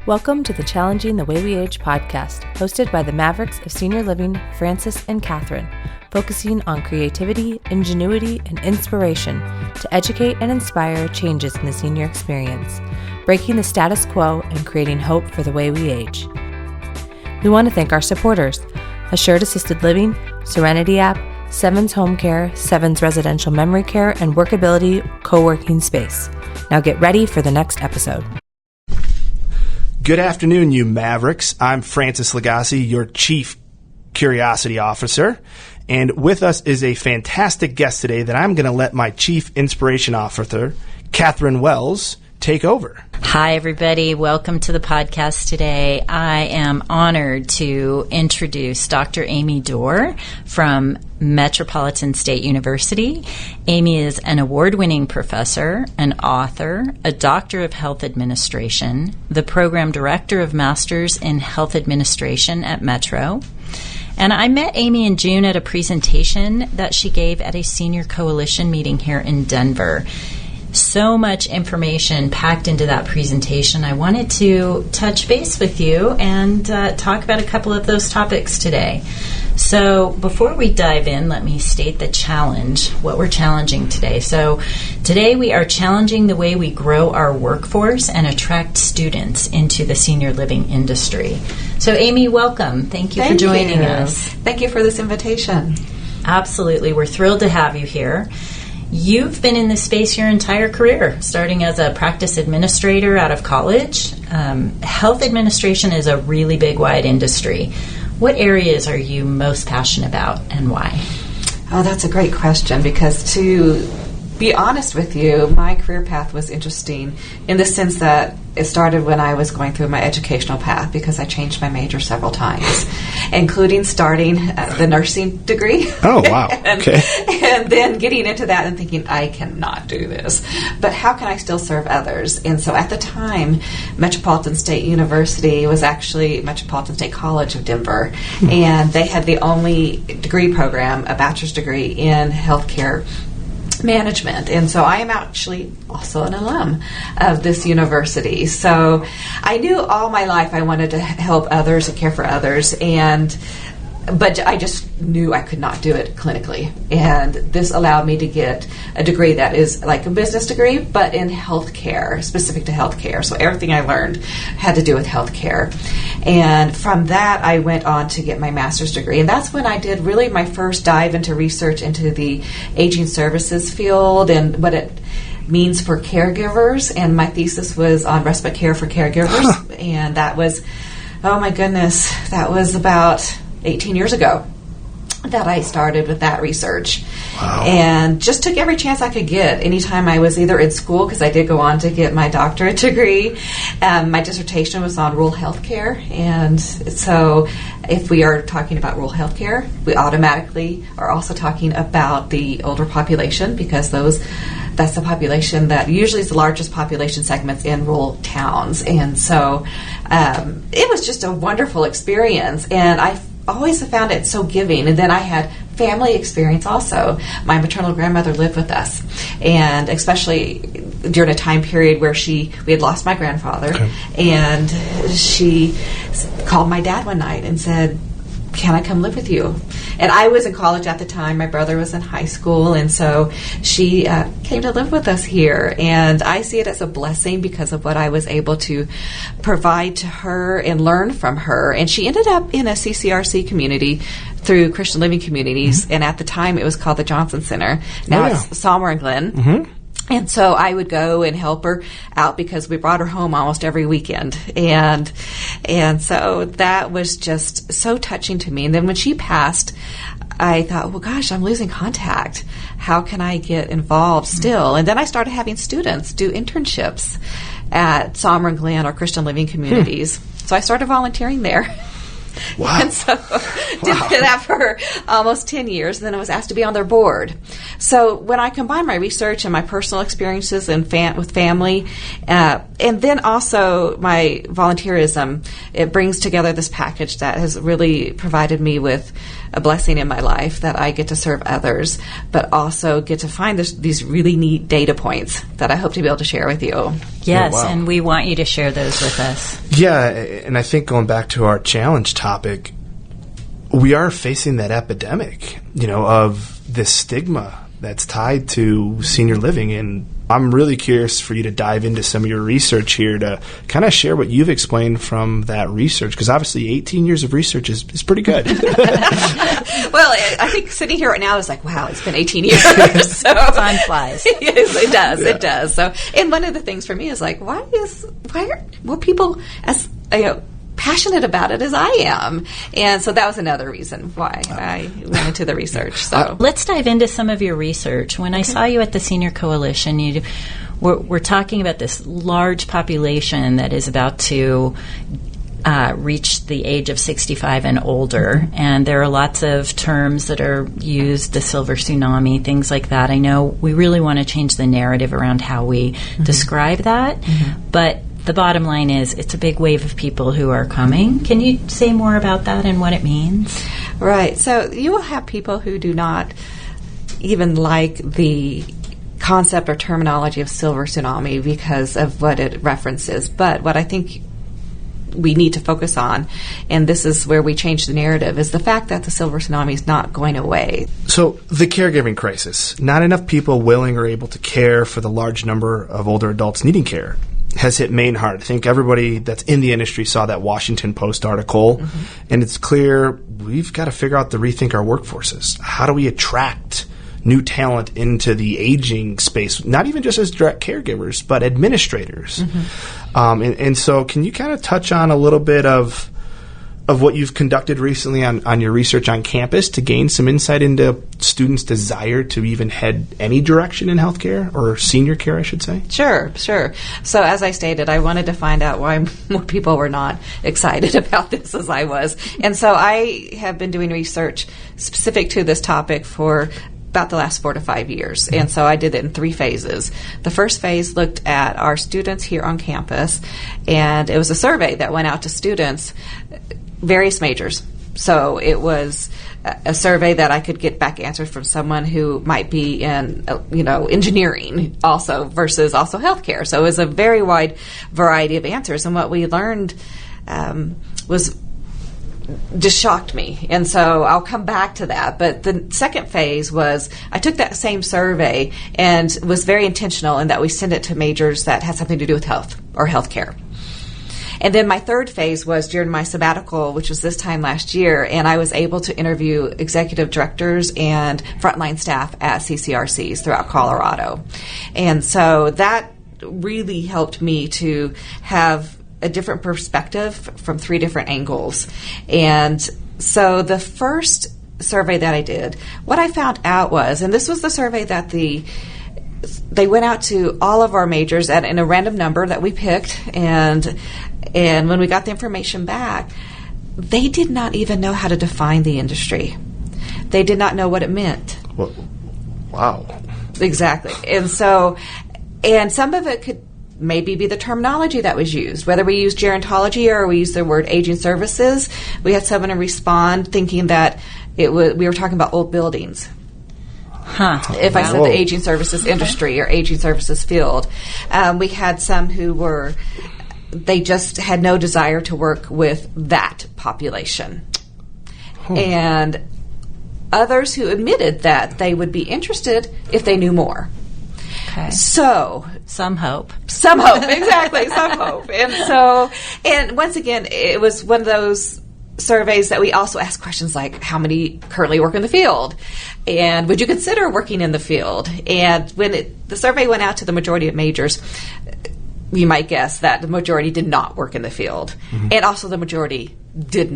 Welcome to the Challenging the Way We Age podcast, hosted by the Mavericks of Senior Living, Francis and Catherine, focusing on creativity, ingenuity, and inspiration to educate and inspire changes in the senior experience, breaking the status quo and creating hope for the way we age. We want to thank our supporters, Assured Assisted Living, Serenity App, Sevens Home Care, Sevens Residential Memory Care, and Workability Co-working Space. Now get ready for the next episode. Good afternoon, you Mavericks. I'm Francis Lagasse, your Chief Curiosity Officer. And with us is a fantastic guest today that I'm going to let my Chief Inspiration Officer, Catherine Wells, take over. Hi, everybody. Welcome to the podcast today. I am honored to introduce Dr. Amy Dore from Metropolitan State University. Amy is an award-winning professor, an author, a doctor of health administration, the program director of Masters in Health Administration at Metro. And I met Amy in June at a presentation that she gave at a senior coalition meeting here in Denver. So much information packed into that presentation. I wanted to touch base with you and talk about a couple of those topics today. So before we dive in, let me state the challenge, what we're challenging today. So today we are challenging the way we grow our workforce and attract students into the senior living industry. So Amy, welcome. Thank you for joining us. Thank you for this invitation. Absolutely. We're thrilled to have you here. You've been in this space your entire career, starting as a practice administrator out of college. Health administration is a really big, wide industry. What areas are you most passionate about and why? Oh, that's a great question, because to be honest with you, my career path was interesting in the sense that it started when I was going through my educational path, because I changed my major several times, including starting the nursing degree. Oh, wow. Okay. And then getting into that and thinking, I cannot do this. But how can I still serve others? And so at the time, Metropolitan State University was actually Metropolitan State College of Denver. And they had the only degree program, a bachelor's degree in healthcare management. And so I am actually also an alum of this university. So I knew all my life I wanted to help others and care for others, but I just knew I could not do it clinically. And this allowed me to get a degree that is like a business degree, but in healthcare, specific to healthcare. So everything I learned had to do with healthcare. And from that, I went on to get my master's degree. And that's when I did really my first dive into research into the aging services field and what it means for caregivers. And my thesis was on respite care for caregivers. And that was, oh my goodness, that was about 18 years ago that I started with that research. Wow. And just took every chance I could get anytime I was either in school, because I did go on to get my doctorate degree. My dissertation was on rural health care. And so if we are talking about rural health care, we automatically are also talking about the older population, because that's the population that usually is the largest population segments in rural towns. And so it was just a wonderful experience. And I always have found it so giving. And then I had family experience also. My maternal grandmother lived with us, and especially during a time period where we had lost my grandfather. Okay. And she called my dad one night and said, can I come live with you? And I was in college at the time. My brother was in high school. And so she came to live with us here. And I see it as a blessing because of what I was able to provide to her and learn from her. And she ended up in a CCRC community through Christian Living Communities. Mm-hmm. And at the time, it was called the Johnson Center. Now it's Somewhere in Glen. Mm-hmm. And so I would go and help her out because we brought her home almost every weekend. And so that was just so touching to me. And then when she passed, I thought, well, gosh, I'm losing contact. How can I get involved still? And then I started having students do internships at Somewhere in Glen or Christian Living Communities. So I started volunteering there. Wow. And so did that for almost 10 years, and then I was asked to be on their board. So when I combine my research and my personal experiences and with family, and then also my volunteerism, it brings together this package that has really provided me with a blessing in my life that I get to serve others, but also get to find these really neat data points that I hope to be able to share with you. Yes, Oh, wow. and we want you to share those with us. Yeah, and I think going back to our challenge topic, we are facing that epidemic, of this stigma that's tied to senior living. And I'm really curious for you to dive into some of your research here to kind of share what you've explained from that research, because obviously 18 years of research is pretty good. Well, I think sitting here right now is like, wow, it's been 18 years. So Time flies. Yes, it does. Yeah. It does. So, and one of the things for me is like, why are more people as passionate about it as I am? And so that was another reason why I went into the research. So let's dive into some of your research. When I saw you at the Senior Coalition, we're talking about this large population that is about to reach the age of 65 and older, and there are lots of terms that are used, the silver tsunami, things like that. I know we really want to change the narrative around how we describe that, but the bottom line is it's a big wave of people who are coming. Can you say more about that and what it means? Right. So you will have people who do not even like the concept or terminology of silver tsunami because of what it references. But what I think we need to focus on, and this is where we change the narrative, is the fact that the silver tsunami is not going away. So the caregiving crisis, not enough people willing or able to care for the large number of older adults needing care, has hit Maine hard. I think everybody that's in the industry saw that Washington Post article, and it's clear we've got to figure out to rethink our workforces. How do we attract new talent into the aging space, not even just as direct caregivers, but administrators? And so can you kind of touch on a little bit of what you've conducted recently on your research on campus to gain some insight into students' desire to even head any direction in healthcare, or senior care, I should say? Sure. So as I stated, I wanted to find out why more people were not excited about this as I was. And so I have been doing research specific to this topic for about the last 4 to 5 years. And so I did it in 3 phases. The first phase looked at our students here on campus, and it was a survey that went out to students, various majors. So it was a survey that I could get back answers from someone who might be in, engineering also versus also healthcare. So it was a very wide variety of answers. And what we learned was just shocked me. And so I'll come back to that. But the second phase was I took that same survey and was very intentional in that we sent it to majors that had something to do with health or healthcare. And then my third phase was during my sabbatical, which was this time last year, and I was able to interview executive directors and frontline staff at CCRCs throughout Colorado. And so that really helped me to have a different perspective from 3 different angles. And so the first survey that I did, what I found out was, and this was the survey that they went out to all of our majors in a random number that we picked, and when we got the information back, they did not even know how to define the industry. They did not know what it meant. Well, wow. Exactly. And so, and some of it could maybe be the terminology that was used, whether we use gerontology or we use the word aging services. We had someone respond thinking that we were talking about old buildings. If I said the aging services industry or aging services field. We had some who they just had no desire to work with that population. And others who admitted that they would be interested if they knew more. Okay. So some hope. Exactly, some hope. And once again, it was one of those surveys that we also ask questions like, how many currently work in the field? And would you consider working in the field? And when the survey went out to the majority of majors, you might guess that the majority did not work in the field. And also the majority would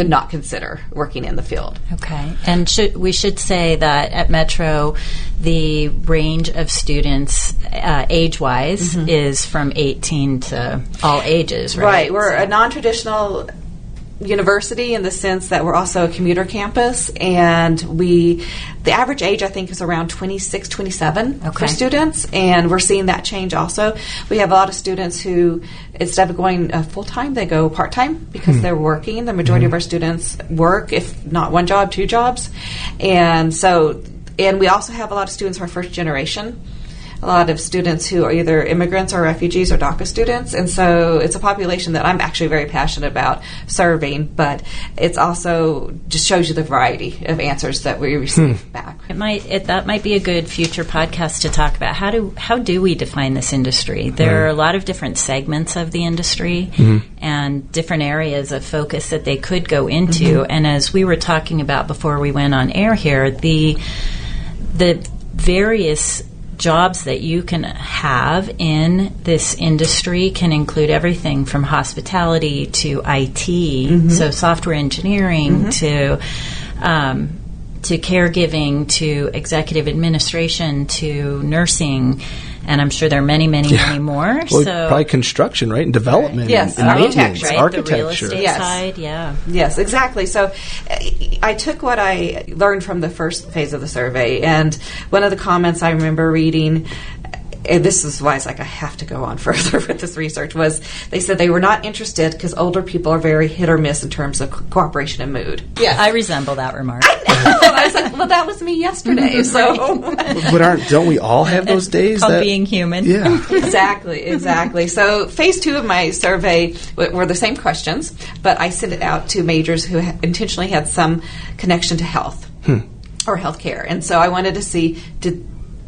not consider working in the field. Okay. And we should say that at Metro, the range of students age-wise is from 18 to all ages, right? Right. We're a non-traditional university in the sense that we're also a commuter campus, and the average age I think is around 26, 27 for students, and we're seeing that change also. We have a lot of students who, instead of going full-time, they go part-time because they're working. The majority of our students work, if not one job, two jobs. And we also have a lot of students who are first generation. A lot of students who are either immigrants or refugees or DACA students. And so it's a population that I'm actually very passionate about serving, but it's also just shows you the variety of answers that we receive back. That might be a good future podcast to talk about. How do we define this industry? There are a lot of different segments of the industry and different areas of focus that they could go into. And as we were talking about before we went on air here, the various jobs that you can have in this industry can include everything from hospitality to IT, so software engineering to caregiving to executive administration to nursing. And I'm sure there are many more. Well, probably construction, right? And development. Yes, and architecture. Right? Architecture. The real estate side, Yes, exactly. So I took what I learned from the first phase of the survey, and one of the comments I remember reading, and this is why it's like I have to go on further with this research, was they said they were not interested because older people are very hit or miss in terms of cooperation and mood. Yes. I resemble that remark. I was like, well, that was me yesterday. So, but don't we all have those days? Called being human. Yeah, exactly. So, phase 2 of my survey were the same questions, but I sent it out to majors who intentionally had some connection to health or healthcare, and so I wanted to see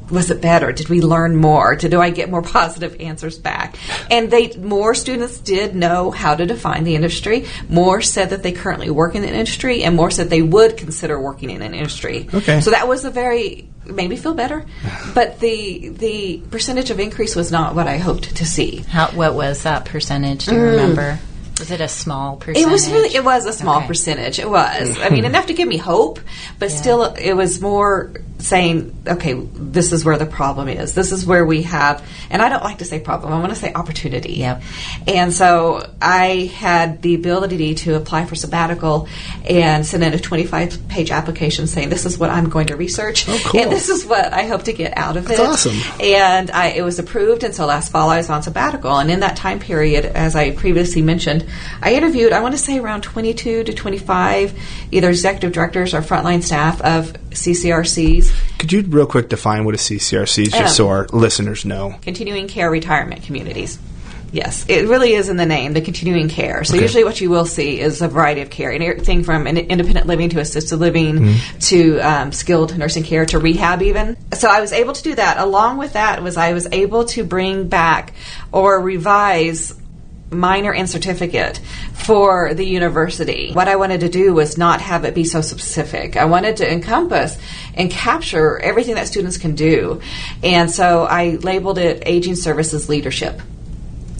was it better? Did we learn more? Do I get more positive answers back? And more students did know how to define the industry. More said that they currently work in the industry, and more said they would consider working in an industry. Okay. So that was made me feel better. But the percentage of increase was not what I hoped to see. What was that percentage? Do you remember? Was it a small percentage? It was a small percentage. It was. I mean, enough to give me hope, but still it was more saying, okay, this is where the problem is. This is where we have, and I don't like to say problem, I want to say opportunity. Yep. And so I had the ability to apply for sabbatical and send in a 25-page application saying, this is what I'm going to research. Oh, cool. And this is what I hope to get out of it. That's awesome. And it was approved, and so last fall I was on sabbatical. And in that time period, as I previously mentioned, I interviewed, I want to say around 22 to 25, either executive directors or frontline staff of CCRCs. Could you real quick define what a CCRC is, just so our listeners know? Continuing Care Retirement Communities. Yes, it really is in the name, the continuing care. So usually what you will see is a variety of care, and everything from independent living to assisted living to skilled nursing care to rehab even. So I was able to do that. Along with that I was able to bring back or revise minor and certificate for the university. What I wanted to do was not have it be so specific. I wanted to encompass and capture everything that students can do. And so I labeled it Aging Services Leadership.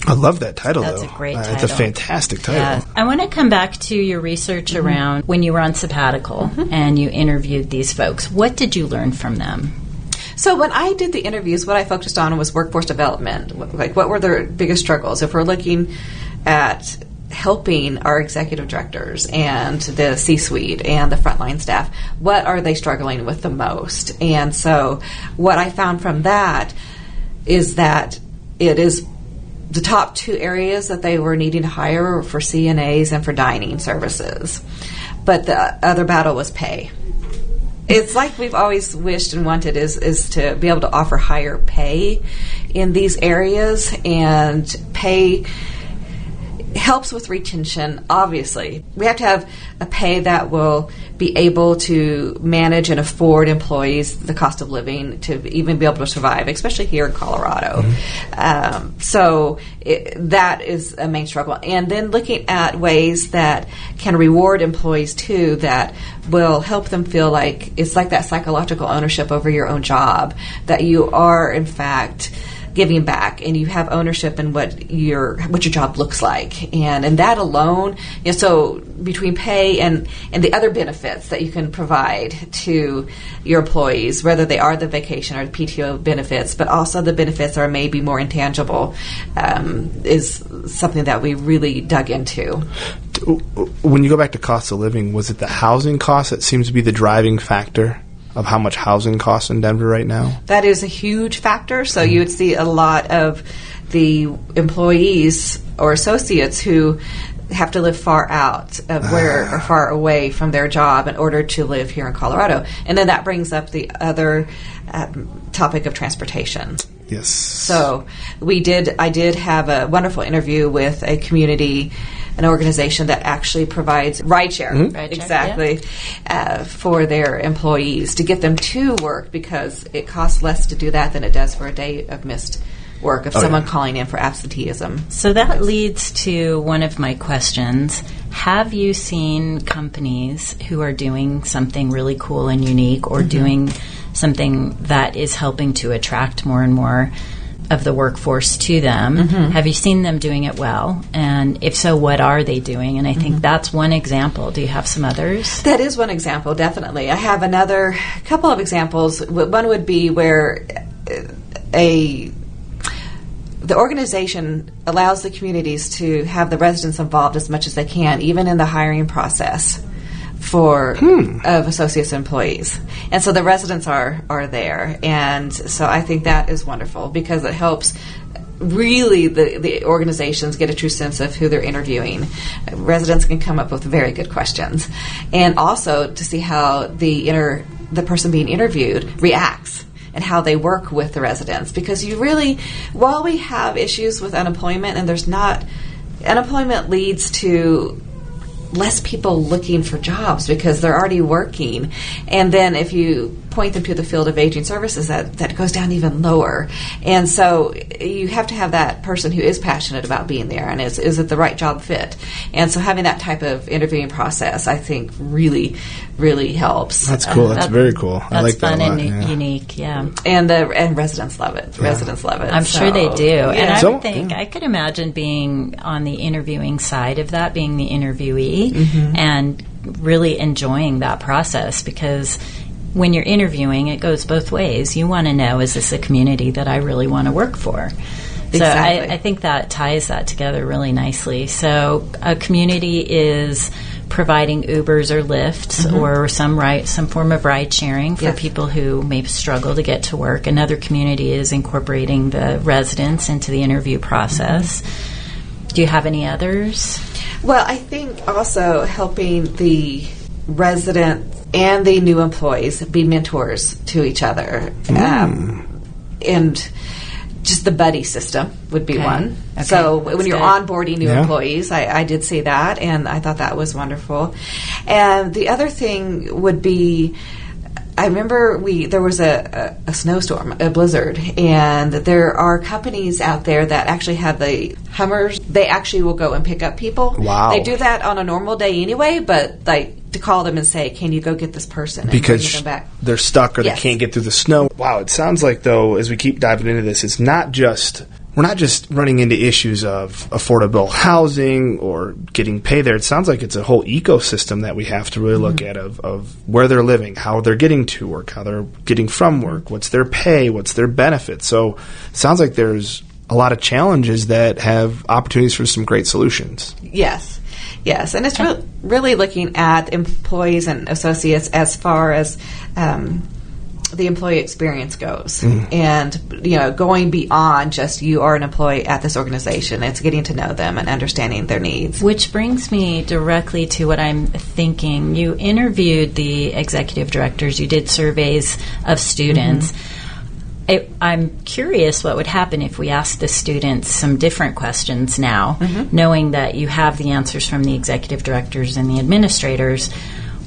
I love that title, That's though. a great title. It's a fantastic title. Yeah. I want to come back to your research around when you were on sabbatical and you interviewed these folks. What did you learn from them? So when I did the interviews, what I focused on was workforce development. Like, what were their biggest struggles? If we're looking at helping our executive directors and the C-suite and the frontline staff, what are they struggling with the most? And so what I found from that is that it is the top two areas that they were needing to hire were for CNAs and for dining services. But the other battle was pay. It's like we've always wished and wanted is to be able to offer higher pay in these areas, and pay helps with retention, obviously. We have to have a pay that will be able to manage and afford employees the cost of living to even be able to survive, especially here in Colorado. So that is a main struggle. And then looking at ways that can reward employees, too, that will help them feel like it's like that psychological ownership over your own job, that you are, in fact, giving back, and you have ownership in what your job looks like, and that alone, so between pay and the other benefits that you can provide to your employees, whether they are the vacation or the PTO benefits, but also the benefits are maybe more intangible, is something that we really dug into. When you go back to cost of living, was it the housing cost that seems to be the driving factor of how much housing costs in Denver right now? That is a huge factor. So you would see a lot of the employees or associates who have to live far out of or far away from their job in order to live here in Colorado. And then that brings up the other topic of transportation. Yes. So I did have a wonderful interview with a community, an organization that actually provides rideshare, exactly, for their employees to get them to work, because it costs less to do that than it does for a day of missed work of someone calling in for absenteeism. So that leads to one of my questions. Have you seen companies who are doing something really cool and unique, or doing something that is helping to attract more and more of the workforce to them? Have you seen them doing it well? And if so, what are they doing? And I think that's one example. Do you have some others? That is one example, definitely. I have another couple of examples. One would be where the organization allows the communities to have the residents involved as much as they can, even in the hiring process of associates and employees. And so the residents are there. And so I think that is wonderful, because it helps really the organizations get a true sense of who they're interviewing. Residents can come up with very good questions. And also to see how the person being interviewed reacts and how they work with the residents. Because while we have issues with unemployment, and unemployment leads to less people looking for jobs because they're already working. And then if you point them to the field of aging services, that goes down even lower. And so you have to have that person who is passionate about being there, and is it the right job fit? And so having that type of interviewing process, I think, really, really helps. That's cool. That's very cool. I like that a lot. That's fun and unique, And residents love it. Residents love it. I'm sure they do. Yeah. And I could imagine being on the interviewing side of that, being the interviewee, and really enjoying that process, because when you're interviewing, it goes both ways. You want to know, is this a community that I really want to work for? Exactly. So I think that ties that together really nicely. So a community is providing Ubers or Lyfts or some form of ride sharing for people who may struggle to get to work. Another community is incorporating the residents into the interview process. Do you have any others? Well, I think also helping the residents and the new employees be mentors to each other. And just the buddy system would be one. Okay. So when you're onboarding new employees, I did see that, and I thought that was wonderful. And the other thing would be, I remember there was a snowstorm, a blizzard, and there are companies out there that actually have the Hummers. They actually will go and pick up people. Wow. They do that on a normal day anyway, but to call them and say, can you go get this person? And because bring them back. They're stuck or they can't get through the snow. Wow, it sounds like, though, as we keep diving into this, we're not just running into issues of affordable housing or getting pay there. It sounds like it's a whole ecosystem that we have to really look at of where they're living, how they're getting to work, how they're getting from work, what's their pay, what's their benefits. So it sounds like there's a lot of challenges that have opportunities for some great solutions. Yes, and it's really looking at employees and associates as far as the employee experience goes, and going beyond just you are an employee at this organization. It's getting to know them and understanding their needs. Which brings me directly to what I'm thinking. You interviewed the executive directors. You did surveys of students. I'm curious what would happen if we asked the students some different questions now, knowing that you have the answers from the executive directors and the administrators.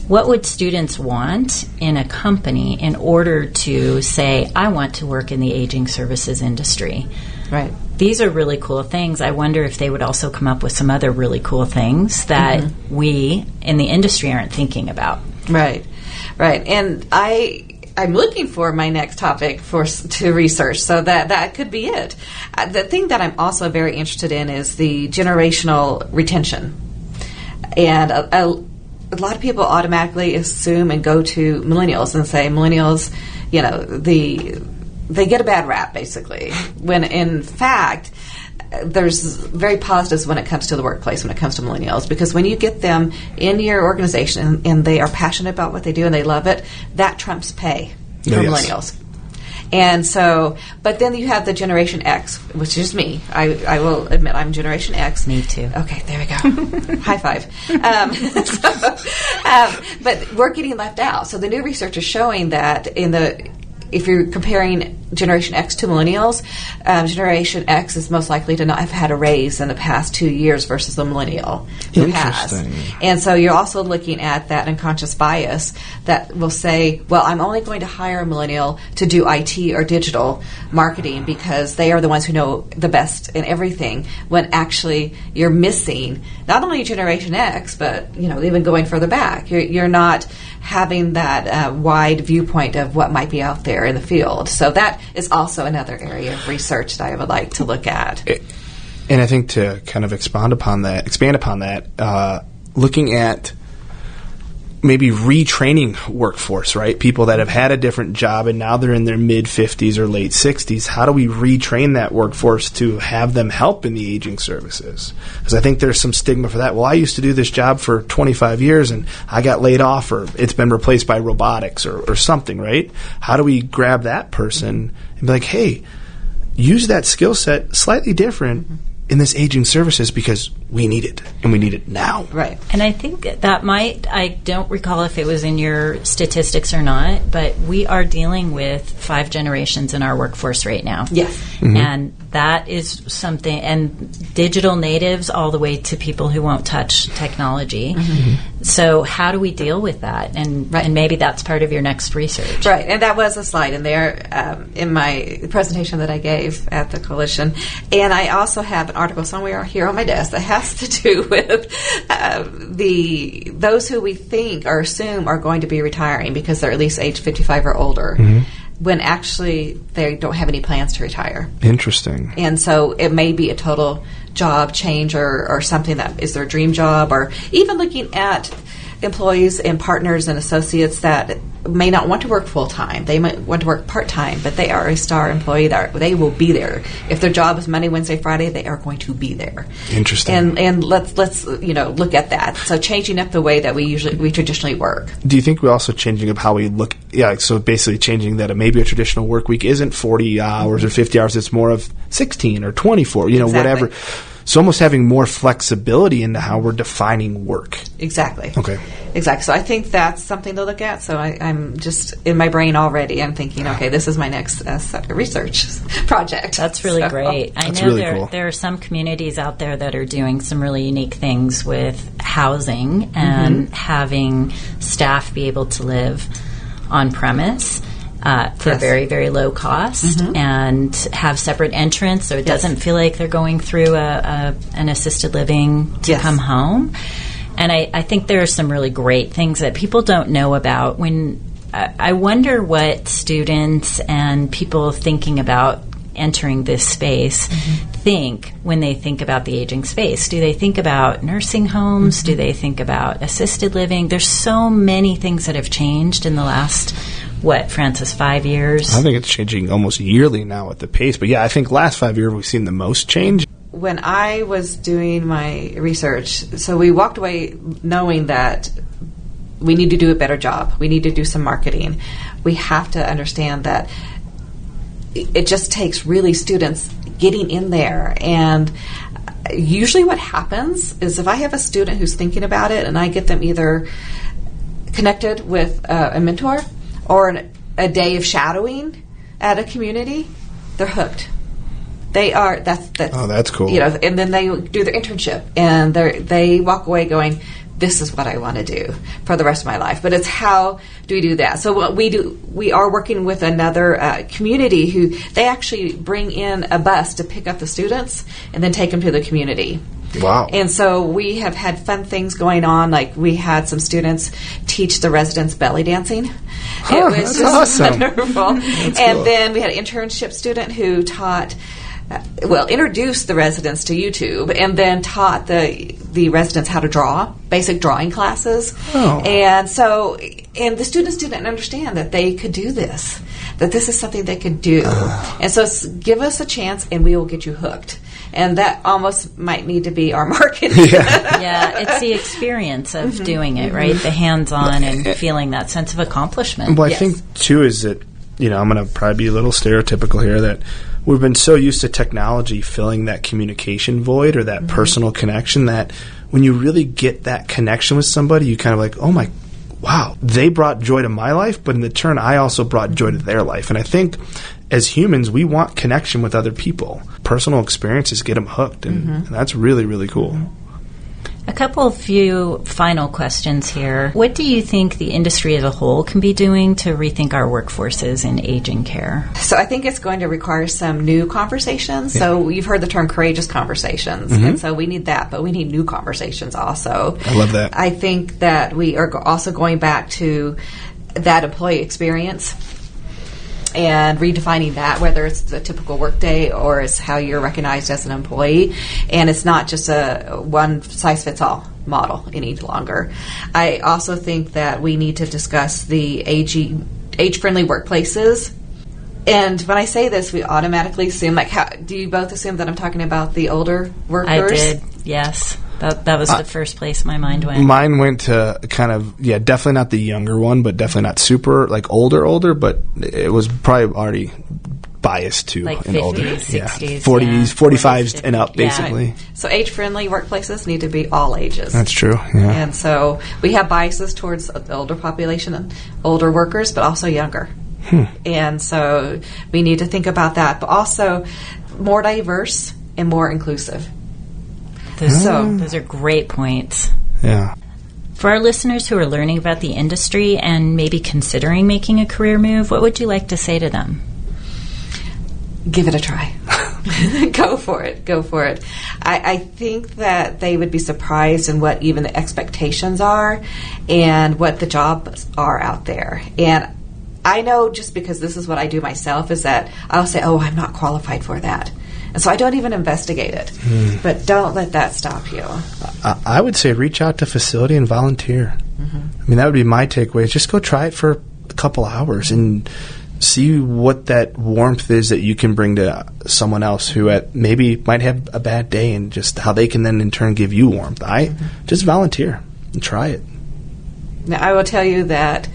What would students want in a company in order to say, I want to work in the aging services industry? Right. These are really cool things. I wonder if they would also come up with some other really cool things that we in the industry aren't thinking about. Right. And I'm looking for my next topic to research, so that could be it. The thing that I'm also very interested in is the generational retention. And a lot of people automatically assume and go to millennials and say millennials, they get a bad rap, basically, when in fact there's very positives when it comes to the workplace, when it comes to millennials, because when you get them in your organization and they are passionate about what they do and they love it, that trumps pay for millennials. And so, but then you have the Generation X, which is me. I will admit I'm Generation X. Me too. Okay, there we go. High five. But we're getting left out. So the new research is showing that if you're comparing Generation X to millennials, Generation X is most likely to not have had a raise in the past 2 years versus the millennial who has. And so you're also looking at that unconscious bias that will say, well, I'm only going to hire a millennial to do IT or digital marketing because they are the ones who know the best in everything, when actually you're missing not only Generation X, but even going further back. You're not having that wide viewpoint of what might be out there in the field. So that is also another area of research that I would like to look at. And I think to kind of expand upon that, looking at maybe retraining workforce, right? People that have had a different job and now they're in their mid-50s or late 60s. How do we retrain that workforce to have them help in the aging services? Because I think there's some stigma for that. Well, I used to do this job for 25 years and I got laid off, or it's been replaced by robotics or something, right? How do we grab that person and be like, hey, use that skill set slightly different in this aging services because we need it, and we need it now. Right. And I think that I don't recall if it was in your statistics or not, but we are dealing with 5 generations in our workforce right now. Yes. Mm-hmm. And that is something, and digital natives all the way to people who won't touch technology. Mm-hmm. So how do we deal with that? And maybe that's part of your next research. Right. And that was a slide in there in my presentation that I gave at the coalition. And I also have an article somewhere here on my desk that has to do with those who we think or assume are going to be retiring because they're at least age 55 or older, when actually they don't have any plans to retire. Interesting. And so it may be a total job change or something that is their dream job, or even looking at employees and partners and associates that may not want to work full-time. They might want to work part-time, but they are a star employee. They will be there. If their job is Monday, Wednesday, Friday, they are going to be there. Interesting. And let's look at that. So changing up the way that we traditionally work. Do you think we're also changing up how we look? Yeah, so basically changing that maybe a traditional work week isn't 40 hours or 50 hours. It's more of 16 or 24, whatever. So almost having more flexibility into how we're defining work. Exactly. Okay. Exactly. So I think that's something to look at. So I'm just in my brain already. I'm thinking, okay, this is my next research project. That's really great. I know really cool. There are some communities out there that are doing some really unique things with housing and having staff be able to live on premise. For very, very low cost, and have separate entrance, so it doesn't feel like they're going through an assisted living to come home. And I think there are some really great things that people don't know about. When I wonder what students and people thinking about entering this space think when they think about the aging space. Do they think about nursing homes? Do they think about assisted living? There's so many things that have changed in the last, Francis, 5 years? I think it's changing almost yearly now at the pace. But yeah, I think last 5 years we've seen the most change. When I was doing my research, so we walked away knowing that we need to do a better job. We need to do some marketing. We have to understand that it just takes really students getting in there. And usually what happens is if I have a student who's thinking about it and I get them either connected with a mentor or a day of shadowing at a community, they're hooked. They are. That's cool. And then they do their internship and they walk away going, this is what I want to do for the rest of my life. But it's how do we do that? So what we are working with another community who they actually bring in a bus to pick up the students and then take them to the community. Wow. And so we have had fun things going on. Like we had some students teach the residents belly dancing. It was that's just awesome. wonderful. That's and cool. then we had an internship student who taught introduced the residents to YouTube and then taught the residents how to draw, basic drawing classes. Oh. And the students didn't understand that they could do this, that this is something they could do. And so give us a chance and we will get you hooked. And that almost might need to be our marketing. Yeah, it's the experience of doing it, right? The hands-on and feeling that sense of accomplishment. Well, I think, too, is that, I'm going to probably be a little stereotypical here, that we've been so used to technology filling that communication void or that personal connection that when you really get that connection with somebody, you kind of like, oh my, wow, they brought joy to my life, but in the turn, I also brought joy to their life. And I think as humans, we want connection with other people. Personal experiences get them hooked, and that's really, really cool. A few final questions here. What do you think the industry as a whole can be doing to rethink our workforces in aging care? So I think it's going to require some new conversations. Yeah. So you've heard the term courageous conversations, and so we need that, but we need new conversations also. I love that. I think that we are also going back to that employee experience and redefining that, whether it's the typical workday or it's how you're recognized as an employee. And it's not just a one-size-fits-all model any longer. I also think that we need to discuss the age-friendly workplaces. And when I say this, we automatically assume, do you both assume that I'm talking about the older workers? I did, yes. That was the first place my mind went. Mine went to kind of, definitely not the younger one, but definitely not super, older, but it was probably already biased to like an 50s, older. 60s. 40s, 45s and up, basically. Yeah. So age-friendly workplaces need to be all ages. That's true, yeah. And so we have biases towards the older population and older workers, but also younger. And so we need to think about that, but also more diverse and more inclusive. Those are great points. Yeah. For our listeners who are learning about the industry and maybe considering making a career move, what would you like to say to them? Give it a try. Go for it. I think that they would be surprised in what even the expectations are and what the jobs are out there. And I know, just because this is what I do myself, is that I'll say, oh, I'm not qualified for that. And so I don't even investigate it. But don't let that stop you. I would say reach out to facility and volunteer. I mean, that would be my takeaway. Just go try it for a couple hours and see what that warmth is that you can bring to someone else who maybe might have a bad day, and just how they can then in turn give you warmth. Just volunteer and try it. Now, I will tell you that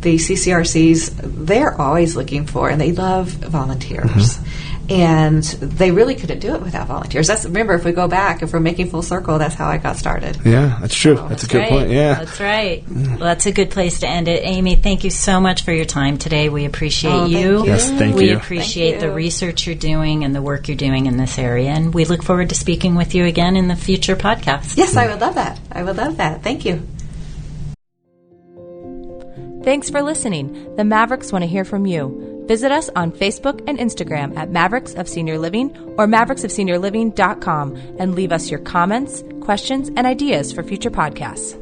the CCRCs, they're always looking for, and they love volunteers. And they really couldn't do it without volunteers. Remember, if we go back, if we're making full circle, that's how I got started. Yeah, that's true. That's a good point. Yeah, that's right. Well, that's a good place to end it. Amy, thank you so much for your time today. We appreciate you. Thank you. Yes, thank you. We appreciate the research you're doing and the work you're doing in this area. And we look forward to speaking with you again in the future podcasts. Yes, I would love that. Thank you. Thanks for listening. The Mavericks want to hear from you. Visit us on Facebook and Instagram at Mavericks of Senior Living or mavericksofseniorliving.com and leave us your comments, questions, and ideas for future podcasts.